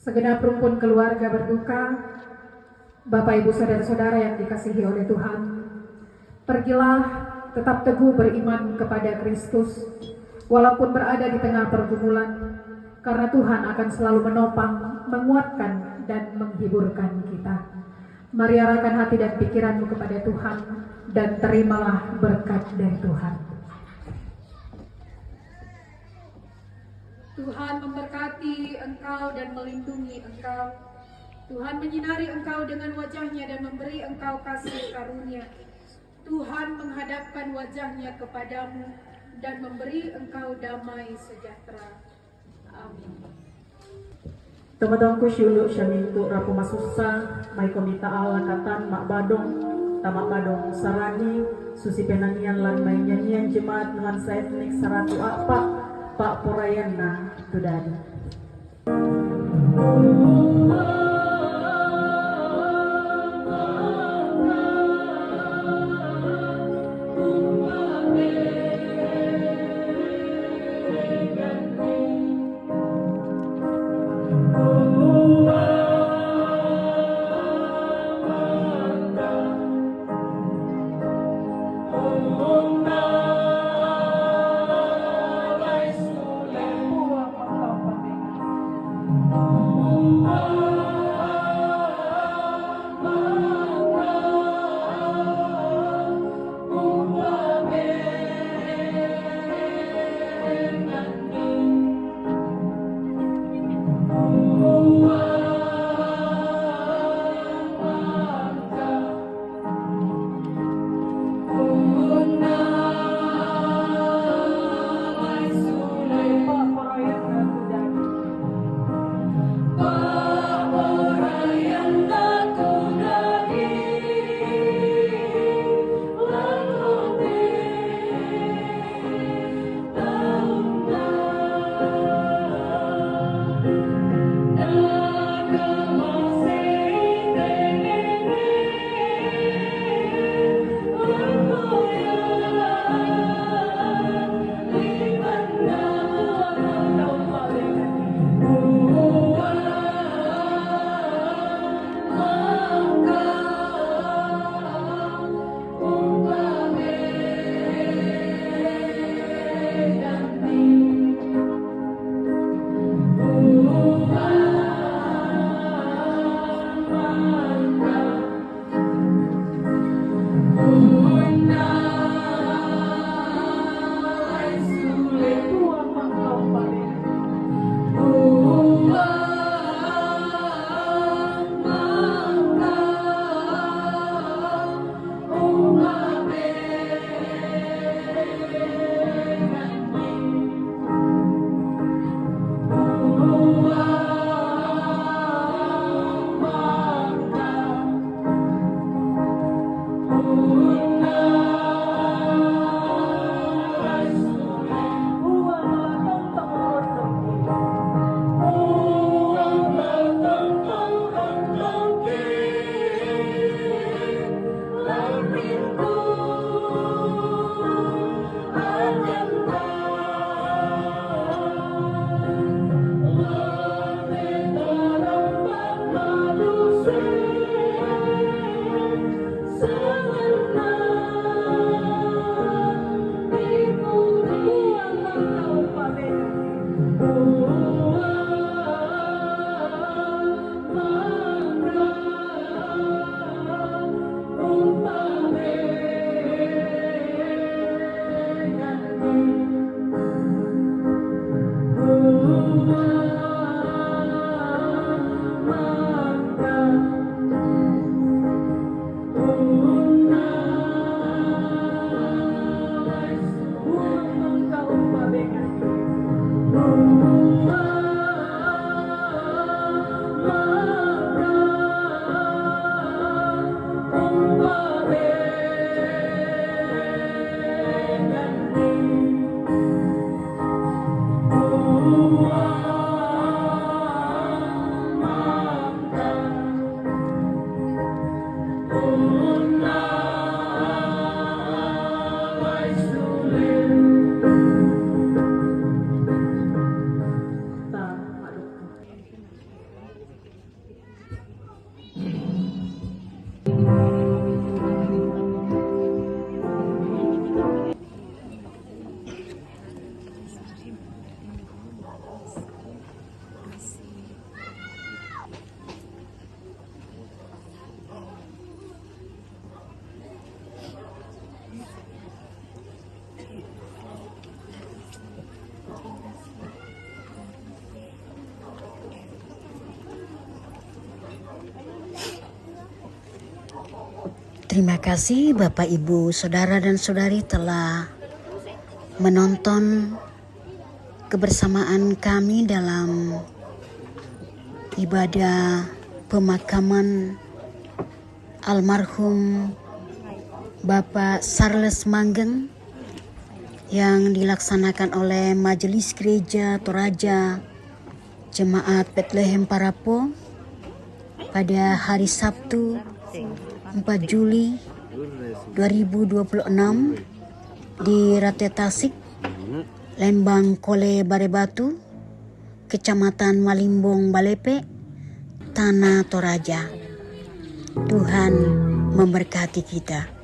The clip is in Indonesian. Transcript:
Segenap rumpun keluarga berduka, Bapak Ibu Saudara-saudara yang dikasihi oleh Tuhan, pergilah tetap teguh beriman kepada Kristus, walaupun berada di tengah pergumulan, karena Tuhan akan selalu menopang, menguatkan, dan menghiburkan kita. Mari arahkan hati dan pikiranmu kepada Tuhan, dan terimalah berkat dari Tuhan. Tuhan memberkati engkau dan melindungi engkau. Tuhan menyinari engkau dengan wajahnya dan memberi engkau kasih karunia. Tuhan menghadapkan wajahnya kepadamu dan memberi engkau damai sejahtera. Amin. Teman-temanku syuluk syamintu rapu masusa, mai komita ala katan mak badong, tamak badong sarani, susi penanian lan mai nyanyian jemaat dengan saetnik saratu apa, Pak Porayana Tudadi. Terima kasih Bapak, Ibu, Saudara dan Saudari telah menonton kebersamaan kami dalam ibadah pemakaman almarhum Bapak Charles Manggeng yang dilaksanakan oleh Majelis Gereja Toraja Jemaat Bethlehem Parapo pada hari Sabtu 4 Juli 2026 di Rate Tasik, Lembang Kole Barebatu, Kecamatan Malimbong Balepe, Tanah Toraja. Tuhan memberkati kita.